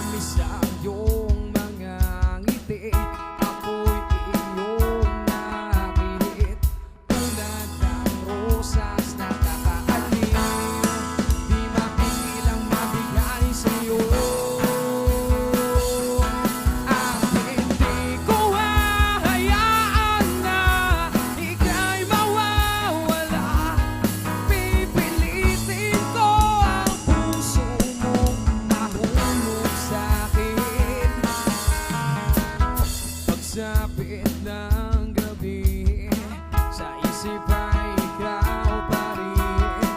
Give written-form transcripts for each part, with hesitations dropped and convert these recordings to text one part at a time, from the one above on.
Matamis ang iyong mga ngiti, ako'y iyong napilit. Tulad ng rosas na kakaaliw, di mapigilang mabigay sa'yo. At hindi ko hahayaan na ika'y mawawala. Pipilitin ko ang puso mong mahulog sa'kin. Pagsapit ng gabi, sa isip ay ikaw pa rin.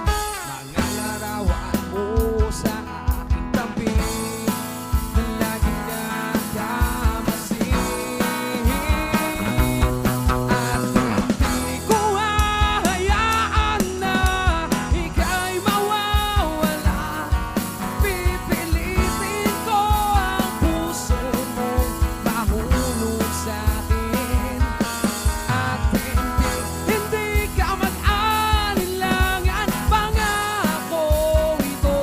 Mga larawan mo sa aking tabi, na laging nagkamasid. At hindi ko hahayaan na ika'y mawawala. Pipilitin ko ang puso mong mahulog sa'kin. At hindi ka mag-alinlangan, pangako ito,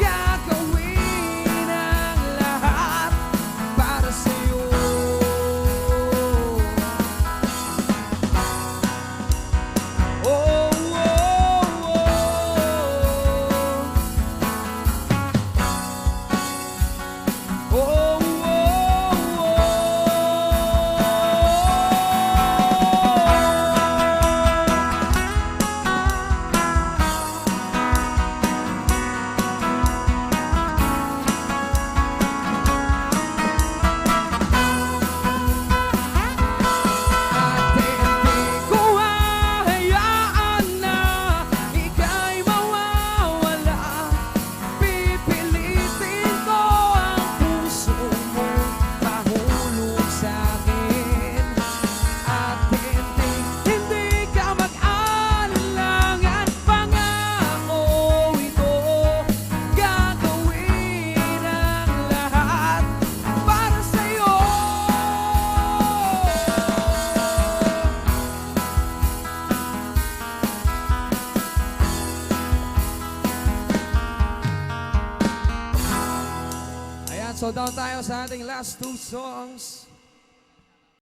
gagawin ang lahat para sa'yo. Oh, oh, oh, oh, At hindi ko hahayaan na ika'y mawawala. Pipilitin ko ang puso mong mahulog sa'kin. At hindi ka mag-alinlangan, pangako ito, gagawin ang lahat para sa'yo. Ayan, so down tayo sa ating last two songs.